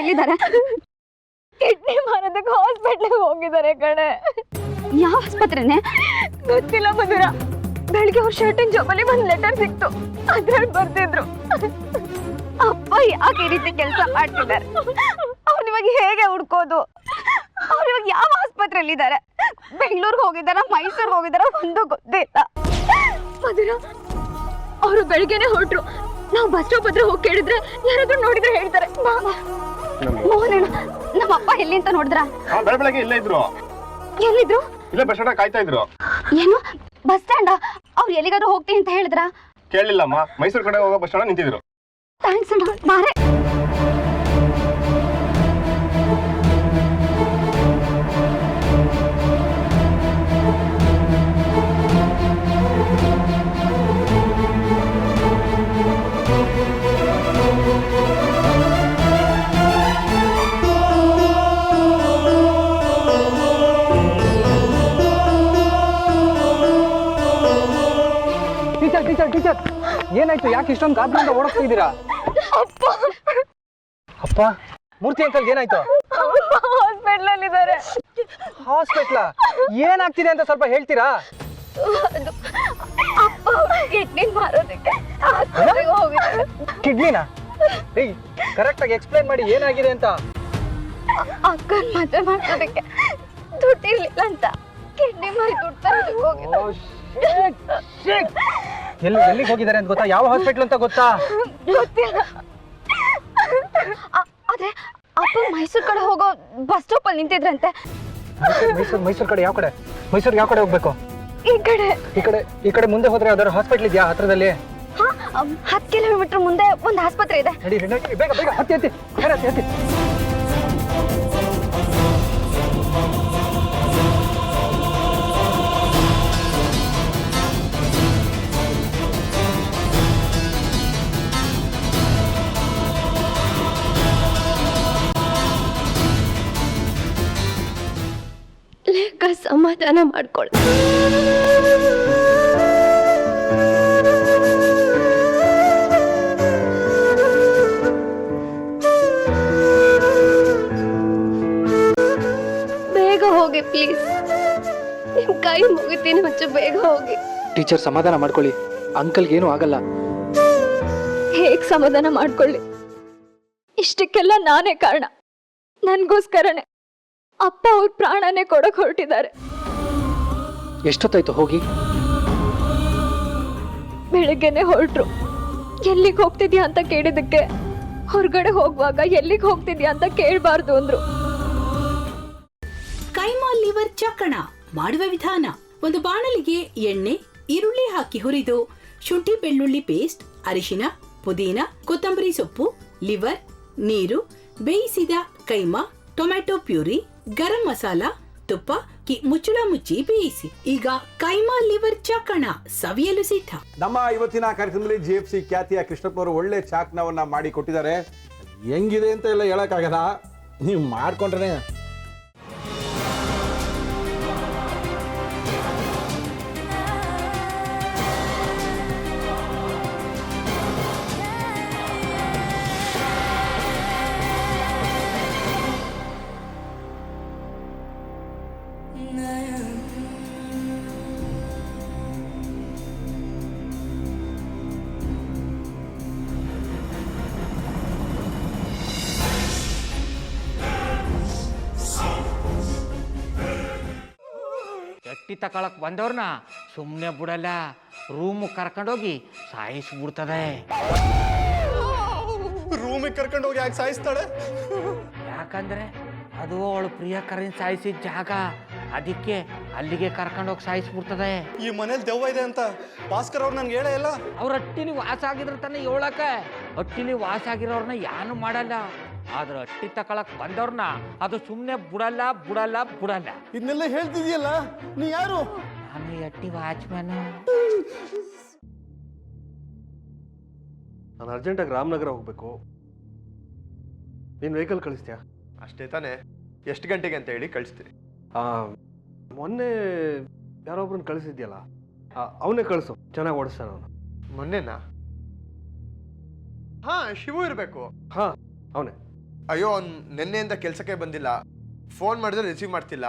ಎಲ್ಲಿದ್ದಾರೆ? ಕಿಡ್ನಿ ಮಾರೋದಕ್ಕೆ ಹಾಸ್ಪಿಟ್ಲಿಗೆ ಹೋಗಿದ್ದಾರೆ ಕಣೆ. ಯಾವ ಆಸ್ಪತ್ರೆನೆ? ಗೊತ್ತಿಲ್ಲ ಮಧುರ. ಬೆಳಿಗ್ಗೆ ಅವ್ರ ಶರ್ಟಿನ ಜಾಬಲ್ಲಿ ಒಂದು ಲೆಟರ್ ಸಿಕ್ತು, ಅದ್ರಲ್ಲಿ ಬರ್ತಿದ್ರು ಅಪ್ಪ ಯಾಕೆ ಈ ರೀತಿ ಕೆಲಸ ಮಾಡ್ತಿದ್ದಾರೆ? ಅವ್ನು ಇವಾಗ ಹೇಗೆ ಹುಡ್ಕೋದು? ಅವ್ರು ಇವಾಗ ಯಾವ ಆಸ್ಪತ್ರೆಯಲ್ಲಿ ಇದ್ದಾರೆ? ಬೆಂಗಳೂರಿಗೆ ಹೋಗಿದಾರ, ಮೈಸೂರಿಗೆ ಹೋಗಿದಾರ, ಒಂದು ಗೊತ್ತಿಲ್ಲ. ಮಧುರ, ಅವರು ಬೆಳಿಗ್ಗೆನೆ ಹೊರಟ್ರು. ನಾವು ಬಸ್ ಸ್ಟಾಪ್ ಹತ್ರ ಹೋಗಿ ಕೇಳಿದ್ರೆ ಯಾರಾದ್ರೂ ನೋಡಿದ್ರೆ ಹೇಳ್ತಾರೆ. ಮೋಹನಣ್ಣ, ನಮ್ಮ ಅಪ್ಪ ಎಲ್ಲಿ ಅಂತ ನೋಡಿದ್ರ? ಬೆಳಗ್ಗೆ ಇಲ್ಲೇ ಇದ್ರು. ಎಲ್ಲಿದ್ರು? ಇಲ್ಲೇ ಬಸ್ ಸ್ಟಾಂಡ್ ಕಾಯ್ತಾ ಇದ್ರು. ಏನು ಬಸ್ ಸ್ಟ್ಯಾಂಡ್? ಅವ್ರು ಎಲ್ಲಿಗಾದ್ರೂ ಹೋಗ್ತೀನಿ ಅಂತ ಹೇಳಿದ್ರ? ಕೇಳಿಲ್ಲಮ್ಮ, ಮೈಸೂರು ಕಡೆ ಹೋಗೋ ಬಸ್ ಸ್ಟಾಂಡ್ ನಿಂತಿದ್ರು. ಥ್ಯಾಂಕ್ಸ್ ಅಣ್ಣ, ಬಾರೆ. ಟೀಚರ್ ಏನಾಯ್ತು? ಯಾಕೆ ಇಷ್ಟೊಂದು ಗಾಬರಿಯಿಂದ ಓಡೋಗ್ತಿದ್ದೀರಾ? ಅಪ್ಪ, ಮೂರ್ತಿ ಅಂಕಲ್ ಏನಾಯ್ತು? ಹಾಸ್ಪಿಟಲ್ ಅಲ್ಲಿ ಇದ್ದಾರೆ. ಹಾಸ್ಪಿಟ್ಲ? ಏನಾಗ್ತಿದೆ ಅಂತ ಸ್ವಲ್ಪ ಹೇಳ್ತೀರಾ? ಅಪ್ಪ ಕಿಡ್ನಿ ಮಾರೋದಕ್ಕೆ ಆಸ್ಪತ್ರೆಗೆ ಹೋಗಿದ್ದಾರೆ. ಕಿಡ್ನಿನಾ? ಕರೆಕ್ಟ್ ಆಗಿ ಎಕ್ಸ್ಪ್ಲೈನ್ ಮಾಡಿ ಏನಾಗಿದೆ ಅಂತ. ಅಕ್ಕನ್ ಮದುವೆ ಮಾಡೋದಕ್ಕೆ ದುಡ್ಡಿರ್ಲಿಲ್ಲ ಅಂತ ಕಿಡ್ನಿ ಮಾರಿ ದುಡ್ಡು ತರೋದಕ್ಕೆ ಹೋಗಿದ್ದಾರೆ. ಎಲ್ಲಿಗೆ ಹೋಗಿದ್ದಾರೆ ಅಂತ ಗೊತ್ತಾ? ಯಾವ ಹಾಸ್ಪಿಟಲ್ ಅಂತ ಗೊತ್ತಾ? ಗೊತ್ತಿಲ್ಲ. ಆದ್ರೆ ಅಪ್ಪ ಮೈಸೂರ್ ಕಡೆ ಹೋಗೋ ಬಸ್ ಸ್ಟಾಪ್ ಅಲ್ಲಿ ನಿಂತಿದ್ರಂತೆ. ಮೈಸೂರು ಕಡೆ ಯಾವ ಕಡೆ? ಮೈಸೂರಿಗೆ ಯಾವ ಕಡೆ ಹೋಗ್ಬೇಕು? ಈ ಕಡೆ ಮುಂದೆ ಹೋದ್ರೆ ಯಾವ್ದಾದ್ರು ಹಾಸ್ಪಿಟಲ್ ಇದೆಯಾ ಹತ್ರದಲ್ಲಿ? 10 ಕಿಲೋಮೀಟರ್ ಮುಂದೆ ಒಂದು ಆಸ್ಪತ್ರೆ ಇದೆ. ನಡಿ, ಬೇಗ ಹತ್ತಿ. ಲೇಖ ಸಮಾಧಾನ ಮಾಡ್ಕೊಳ್ಳ. ಬೇಗ ಹೋಗಿ ಪ್ಲೀಸ್, ನಿಮ್ ಕೈ ಮುಗಿತೀನಿ, ಮುಂಚೆ ಬೇಗ ಹೋಗಿ. ಟೀಚರ್ ಸಮಾಧಾನ ಮಾಡ್ಕೊಳ್ಳಿ, ಅಂಕಲ್ಗೆ ಏನೂ ಆಗಲ್ಲ. ಹೇಗ್ ಸಮಾಧಾನ ಮಾಡ್ಕೊಳ್ಳಿ? ಇಷ್ಟಕ್ಕೆಲ್ಲ ನಾನೇ ಕಾರಣ. ನನ್ಗೋಸ್ಕರನೇ ಅಪ್ಪ ಅವ್ರ ಪ್ರಾಣನೇ ಕೊಡಕ್ ಹೊರಟಿದ್ದಾರೆ. ಎಷ್ಟೊತ್ತಾಯ್ತು ಹೋಗಿ? ಬೆಳಗ್ಗೆನೆ ಹೊರಟ್ರು. ಎಲ್ಲಿಗೆ ಹೋಗ್ತಿದ್ಯಾ ಅಂತ ಕೇಳಿದಕ್ಕೆ ಹೊರಗಡೆ ಹೋಗುವಾಗ ಎಲ್ಲಿಗೆ ಹೋಗ್ತಿದ್ಯಾ ಅಂತ ಕೇಳಬಾರ್ದು ಅಂದ್ರು. ಕೈಮಾ ಲಿವರ್ ಚಕ್ಕಣ ಮಾಡುವ ವಿಧಾನ: ಒಂದು ಬಾಣಲಿಗೆ ಎಣ್ಣೆ, ಈರುಳ್ಳಿ ಹಾಕಿ ಹುರಿದು ಶುಂಠಿ ಬೆಳ್ಳುಳ್ಳಿ ಪೇಸ್ಟ್, ಅರಿಶಿನ, ಪುದೀನ, ಕೊತ್ತಂಬರಿ ಸೊಪ್ಪು, ಲಿವರ್, ನೀರು, ಬೇಯಿಸಿದ ಕೈಮಾ, ಟೊಮ್ಯಾಟೊ ಪ್ಯೂರಿ, ಗರಂ ಮಸಾಲ, ತುಪ್ಪ ಮುಚ್ಚಳ ಮುಚ್ಚಿ ಬೇಯಿಸಿ. ಈಗ ಕೈಮಾ ಲಿವರ್ ಚಾಕಣ ಸವಿಯಲು ಸಿದ್ಧ. ನಮ್ಮ ಇವತ್ತಿನ ಕಾರ್ಯಕ್ರಮದಲ್ಲಿ GFC ಖ್ಯಾತಿಯ ಕೃಷ್ಣಪ್ಪನವರು ಒಳ್ಳೆ ಚಾಕ್ನವನ್ನ ಮಾಡಿ ಕೊಟ್ಟಿದ್ದಾರೆ. ಹೆಂಗಿದೆ ಅಂತ ಎಲ್ಲ ಹೇಳಕ್ಕಾಗಲ್ಲ, ನೀವು ಮಾಡ್ಕೊಂಡ್ರೆ. ಎಟ್ಟಿ ತಕೊಳಕ್ ಬಂದವ್ರನ್ನ ಸುಮ್ಮನೆ ಬಿಡಲ್ಲ, ರೂಮ್ ಕರ್ಕೊಂಡೋಗಿ ಸಾಯಿಸ್ಬಿಡ್ತದೆ. ರೂಮಿಗೆ ಕರ್ಕೊಂಡೋಗಿ ಯಾಕೆ ಸಾಯಿಸ್ತಾಳೆ? ಯಾಕಂದ್ರೆ ಅದು ಅವಳು ಪ್ರಿಯಕರನ್ ಸಾಯಿಸಿದ ಜಾಗ, ಅದಕ್ಕೆ ಅಲ್ಲಿಗೆ ಕರ್ಕೊಂಡೋಗಿ ಸಾಯಿಸ್ಬಿಡ್ತದೆ. ಈ ಮನೇಲಿ ದೆವ್ವ ಇದೆ ಅಂತ ಭಾಸ್ಕರ್ ಅವ್ರು ನನ್ಗೆ ಹೇಳೇ ಇಲ್ಲ. ಅವ್ರ ಹಟ್ಟಿಲಿ ವಾಸ ಆಗಿದ್ರ ತಾನೆ ಹೇಳಕ. ಹಟ್ಟಿಲಿ ವಾಸ ಆಗಿರೋರ್ನ ಯಾನು ಮಾಡಲ್ಲ, ಆದ್ರೆ ಹಟ್ಟಿ ತಕೊಳಕ್ ಬಂದವ್ರನ್ನ ಅದು ಸುಮ್ಮನೆ ಬಿಡಲ್ಲ. ಇದನ್ನೆಲ್ಲ ಹೇಳ್ತಿದ್ಯಲ್ಲ, ನೀ ಯಾರು? ನಾನು ಹಟ್ಟಿ ವಾಚ್ಮ್ಯಾನು. ನಾನು ಅರ್ಜೆಂಟಾಗಿ ರಾಮನಗರ ಹೋಗ್ಬೇಕು. ನೀನು ವೆಹಿಕಲ್ ಕಳಿಸ್ತೀಯಾ? ಅಷ್ಟೇ ತಾನೆ, ಎಷ್ಟು ಗಂಟೆಗೆ ಅಂತ ಹೇಳಿ ಕಳಿಸ್ತೀರಿ. ಮೊನ್ನೆ ಯಾರೊಬ್ರನ್ನ ಕಳಿಸಿದ್ಯಲ್ಲ, ಅವನೇ ಕಳಿಸು, ಚೆನ್ನಾಗಿ ಓಡಿಸ್ತಾನ ಅವನು. ಮೊನ್ನೆನಾ? ಹಾ, ಶಿವು ಇರಬೇಕು. ಹಾ, ಅವನೇ. ಅಯ್ಯೋ ಅವ್ನು ನಿನ್ನೆಯಿಂದ ಕೆಲಸಕ್ಕೆ ಬಂದಿಲ್ಲ, ಫೋನ್ ಮಾಡಿದ್ರೆ ರಿಸೀವ್ ಮಾಡ್ತಿಲ್ಲ.